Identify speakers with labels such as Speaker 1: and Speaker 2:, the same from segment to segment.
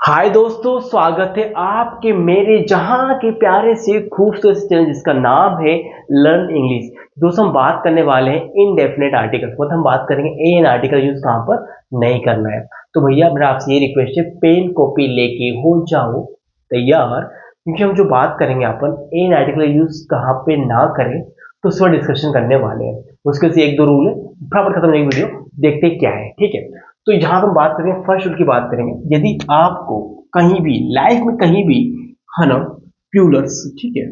Speaker 1: हाय दोस्तों, स्वागत है आपके मेरे जहां के प्यारे से खूबसूरत चैनल जिसका नाम है लर्न इंग्लिश। दोस्तों हम बात करने वाले हैं इनडेफिनेट आर्टिकल्स, मतलब हम बात करेंगे एन आर्टिकल यूज कहां पर नहीं करना है। तो भैया मेरा आपसे ये रिक्वेस्ट है, पेन कॉपी लेके हो जाओ तैयार, क्योंकि हम जो बात करेंगे अपन एन आर्टिकल यूज कहां पे ना करें तो उस पर डिस्कशन करने वाले हैं। उसके से एक दो रूल है, फटाफट खत्म नहीं वीडियो देखते क्या है, ठीक है। तो यहाँ हम बात करेंगे, फर्स्ट रूल की बात करेंगे। यदि आपको कहीं भी लाइफ में कहीं भी है ना प्यूलर्स, ठीक है,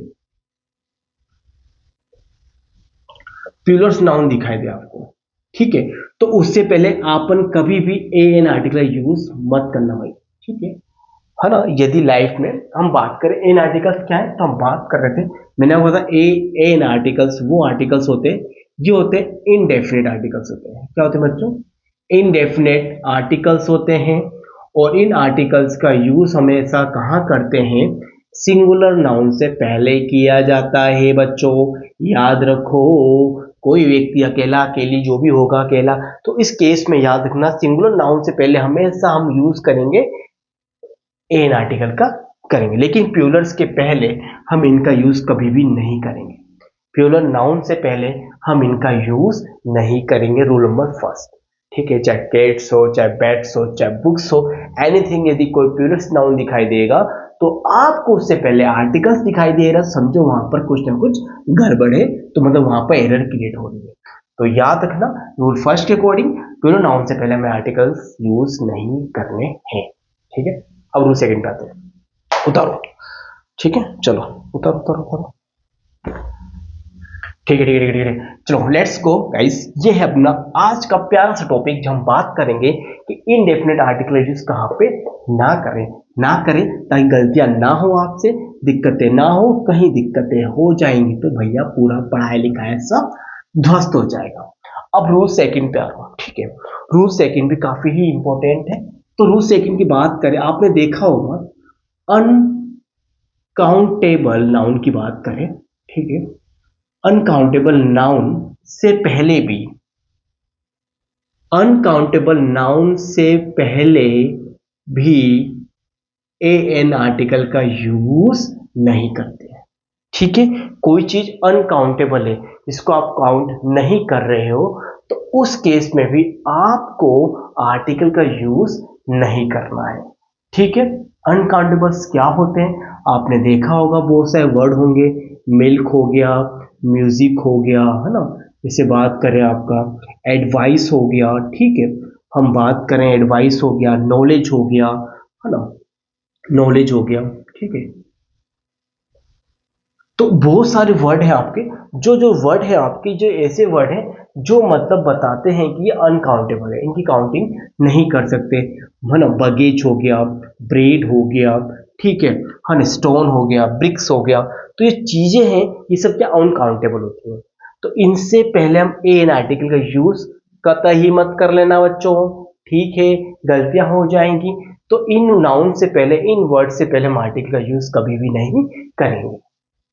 Speaker 1: प्यूलर्स नाउन दिखाई दे आपको, ठीक है, तो उससे पहले आपन कभी भी ए एन आर्टिकल यूज मत करना भाई, ठीक है ना। यदि लाइफ में हम बात करें एन आर्टिकल्स क्या है, तो हम बात कर रहे थे, मैंने आपको बताया ए एन आर्टिकल्स वो आर्टिकल्स होते हैं जो होते हैं इनडेफिनेट आर्टिकल्स होते हैं। क्या होते हैं बच्चों? इनडेफिनेट आर्टिकल्स होते हैं। और इन आर्टिकल्स का यूज हमेशा कहाँ करते हैं? सिंगुलर नाउन से पहले किया जाता है बच्चों, याद रखो। कोई व्यक्ति अकेला अकेली जो भी होगा अकेला, तो इस केस में याद रखना सिंगुलर नाउन से पहले हमेशा हम यूज करेंगे एन आर्टिकल का करेंगे, लेकिन प्यूलर्स के पहले हम इनका यूज कभी भी नहीं करेंगे। प्यूलर नाउन से पहले हम इनका यूज नहीं करेंगे, रूल नंबर फर्स्ट, ठीक है। चाहे कैट्स हो, चाहे बैट्स हो, चाहे बुक्स हो, एनीथिंग, यदि कोई प्यूलर्स नाउन दिखाई देगा तो आपको उससे पहले आर्टिकल्स दिखाई दे रहा, समझो वहां पर कुछ ना कुछ गड़बड़ है, तो मतलब वहां पर एरर क्रिएट हो रही है। तो याद रखना रूल फर्स्ट के अकॉर्डिंग प्यूलर नाउन से पहले हमें आर्टिकल्स यूज नहीं करने हैं, ठीक है। अब रूल सेकंड पे आते हैं, उतारो, ठीक है, चलो उतारो उतारो उतारो, ठीक है ठीक है ठीक है ठीक है, चलो लेट्स गो गाइस। ये है अपना आज का प्यारा सा टॉपिक, जो हम बात करेंगे कि इनडेफिनेट आर्टिकल यूज कहाँ पे ना करें, ना करें ताकि गलतियां ना हो, आपसे दिक्कतें ना हो। कहीं दिक्कतें हो जाएंगी तो भैया पूरा पढ़ाई लिखाई सब ध्वस्त हो जाएगा। अब रूल सेकंड पे आ रहा हूं, ठीक है। रूल सेकंड भी काफी ही इंपॉर्टेंट है। तो रूल सेकंड की बात करें, आपने देखा होगा अनकाउंटेबल नाउन की बात करें, ठीक है, अनकाउंटेबल नाउन से पहले भी, अनकाउंटेबल नाउन से पहले भी ए एन आर्टिकल का यूज नहीं करते हैं, ठीक है। कोई चीज अनकाउंटेबल है, इसको आप काउंट नहीं कर रहे हो, तो उस केस में भी आपको आर्टिकल का यूज नहीं करना है, ठीक है। अनकाउंटेबल्स क्या होते हैं? आपने देखा होगा, बहुत सारे वर्ड होंगे, मिल्क हो गया, म्यूजिक हो गया, है ना। जैसे बात करें आपका एडवाइस हो गया, ठीक है, हम बात करें एडवाइस हो गया, नॉलेज हो गया, है ना, नॉलेज हो गया, ठीक है। तो बहुत सारे वर्ड हैं आपके, जो जो वर्ड है आपके, जो ऐसे वर्ड हैं जो मतलब बताते हैं कि ये अनकाउंटेबल है, इनकी काउंटिंग नहीं कर सकते, है ना। बगेज हो गया, ब्रेड हो गया, ठीक है ना, स्टोन हो गया, ब्रिक्स हो गया, तो ये चीजें हैं, ये सब क्या अनकाउंटेबल होती हैं। तो इनसे पहले हम ए एन आर्टिकल का यूज कतई मत कर लेना बच्चों, ठीक है, गलतियां हो जाएंगी। तो इन नाउन से पहले, इन वर्ड से पहले हम आर्टिकल का यूज कभी भी नहीं करेंगे,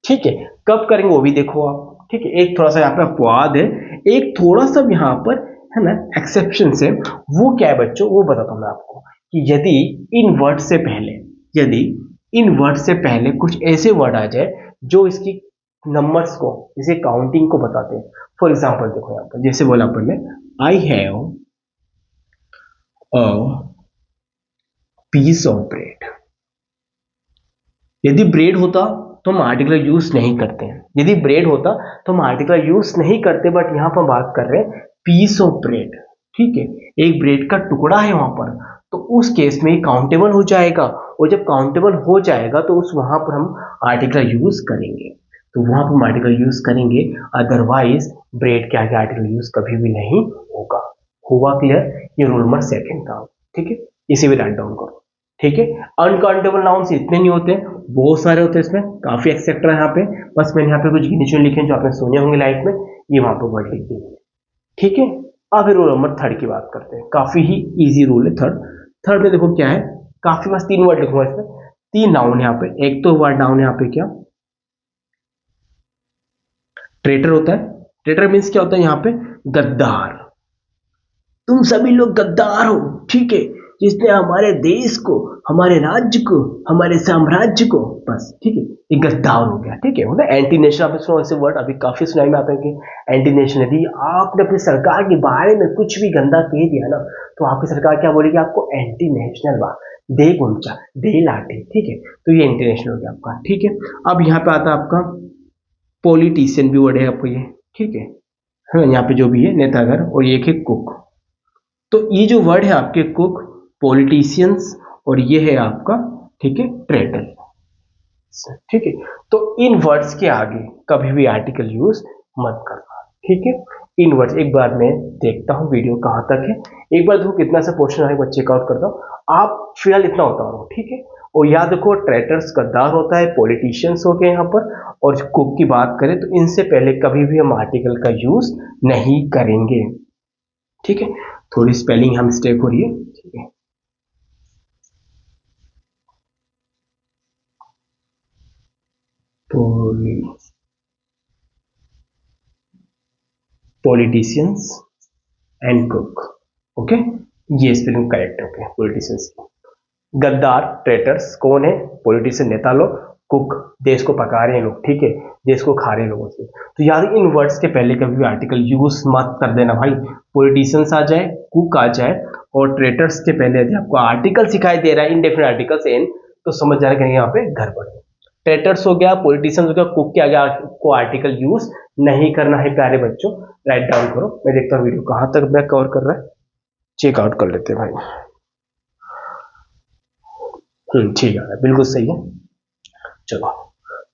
Speaker 1: ठीक है। कब करेंगे वो भी देखो आप, ठीक है। एक थोड़ा सा यहाँ पे अपवाद है, एक थोड़ा सा यहाँ पर है ना एक्सेप्शन है। वो क्या है बच्चों, वो बताता हूँ मैं आपको, कि यदि इन वर्ड से पहले, यदि इन वर्ड से पहले कुछ ऐसे वर्ड आ जाए जो इसकी नंबर्स को, इसे काउंटिंग को बताते हैं। फॉर एग्जाम्पल देखो यहाँ पर, जैसे बोला अपन ने, I have a piece of bread. यदि ब्रेड होता तो हम आर्टिकल यूज नहीं करते हैं, यदि ब्रेड होता तो हम आर्टिकल यूज नहीं करते, बट यहां पर बात कर रहे हैं पीस ऑफ ब्रेड, ठीक है, एक ब्रेड का टुकड़ा है वहां पर, तो उस केस में काउंटेबल हो जाएगा। और जब काउंटेबल हो जाएगा तो उस वहां पर हम आर्टिकल यूज करेंगे, तो वहां पर हम आर्टिकल यूज करेंगे, अदरवाइज ब्रेड के आगे आर्टिकल यूज कभी भी नहीं होगा। हुआ क्लियर? ये रूल नंबर सेकंड था, ठीक है, इसे भी राइट डाउन करो, ठीक है। अनकाउंटेबल नाउन्स इतने नहीं होते, बहुत सारे होते हैं, इसमें काफी एक्सेप्टर है यहाँ पे, बस मैंने यहाँ पे कुछ गिने चुने लिखे हैं जो आपने सुने होंगे लाइफ में, ये वहां पर वर्ड लिख दिए, ठीक है। अब रूल नंबर थर्ड की बात करते हैं, काफी ही इजी रूल है थर्ड। थर्ड में देखो क्या है, काफी, बस तीन वर्ड लिखूंगा इसमें, तीन नाउन यहाँ पे। एक तो वर्ड नाउन यहाँ पे क्या, ट्रेटर होता है। ट्रेटर मीन्स क्या होता है यहाँ पे? गद्दार। तुम सभी लोग गद्दार हो, ठीक है, जिसने हमारे देश को, हमारे राज्य को, हमारे साम्राज्य को, बस ठीक है, ये गद्दार हो गया। ठीक है, मतलब एंटी नेशनल, आपने सुना ऐसे वर्ड अभी काफी सुनाई में आता है कि एंटी नेशनल। यदि आपने अपनी सरकार के बारे में कुछ भी गंदा कह दिया ना, तो आपकी सरकार क्या बोलेगी आपको, एंटी नेशनल बा, दे गुंचा, दे लाठी। ठीक है, तो ये एंटी नेशनल हो गया आपका। ठीक है, अब यहाँ पे आता है आपका पॉलिटिशियन भी वर्ड है आपको ये। ठीक है, हाँ, यहाँ पे जो भी है नेतागर, और ये है कुक। तो ये जो वर्ड है आपके कुक, पॉलिटिशियंस, और ये है आपका, ठीक है, ट्रेडर। ठीक है, तो इन वर्ड्स के आगे कभी भी आर्टिकल यूज मत करना। ठीक है, इन वर्ड्स, एक बार मैं देखता हूँ वीडियो कहाँ तक है, एक बार देखो कितना सा क्वेश्चन है, वो चेकआउट करता हूँ। आप फिलहाल इतना होता रहो। ठीक है, और याद रखो ट्रेटर्स गद्दार होता है, पॉलिटिशियंस हो गए यहाँ पर, और कुक की बात करें तो इनसे पहले कभी भी हम आर्टिकल का यूज नहीं करेंगे। ठीक है, थोड़ी स्पेलिंग हम मिस्टेक हो रही है। ठीक है, पॉलिटिशियंस एंड कुक। ओके, ये स्पेलिंग करेक्ट है। ओके, पॉलिटिशियंस, गद्दार ट्रेटर्स कौन है, पॉलिटिशियन नेता लोग, कुक देश को पका रहे हैं लोग। ठीक है, देश को खा रहे हैं लोगों से। तो यार इन वर्ड्स के पहले कभी भी आर्टिकल यूज मत कर देना भाई। पॉलिटिशियंस आ जाए, कुक आ जाए, और ट्रेटर्स के पहले यदि आपको आर्टिकल सिखाई दे रहा है इनडेफिनेट आर्टिकल से एन, तो समझ जाना कि यहाँ पे गड़बड़ है। ट्रेटर्स हो गया, पॉलिटिशियंस हो गया, कुक के आगे आपको आर्टिकल यूज नहीं करना है प्यारे बच्चों। राइट डाउन करो, मैं देखता हूँ वीडियो कहाँ तक मैं कवर कर रहा है, चेकआउट कर लेते हैं भाई। ठीक है, बिल्कुल सही है। चलो,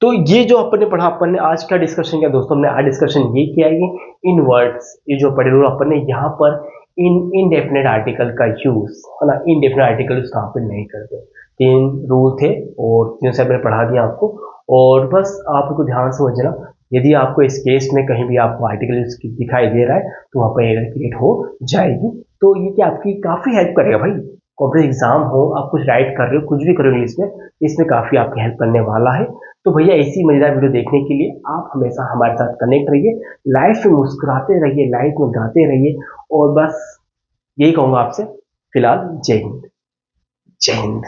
Speaker 1: तो ये जो अपन ने पढ़ा, अपन ने आज का डिस्कशन किया दोस्तों, हमने आज डिस्कशन ये किया है इन वर्ड्स, ये जो पढ़े हुए अपन ने यहाँ पर इन इनडेफिनेट आर्टिकल का यूज है ना, इनडेफिनेट आर्टिकल यूज कहाँ पे नहीं करते। 3 रूल थे और 3 से मैंने पढ़ा दिया आपको, और बस आपको ध्यान से समझना। यदि आपको इस केस में कहीं भी आपको आर्टिकल दिखाई दे रहा है तो वहाँ पर एरर क्रिएट हो जाएगी। तो ये क्या आपकी काफी हेल्प करेगा भाई, कॉम्पिटेटिव एग्जाम हो, आप कुछ राइट कर रहे हो, कुछ भी कर रहे हो इंग्लिश में, इसमें काफी आपकी हेल्प करने वाला है। तो भैया ऐसी मजेदार वीडियो देखने के लिए आप हमेशा हमारे साथ कनेक्ट रहिए, लाइफ में मुस्कुराते रहिए, लाइफ में गाते रहिए, और बस यही कहूंगा आपसे फिलहाल। जय हिंद, जय हिंद।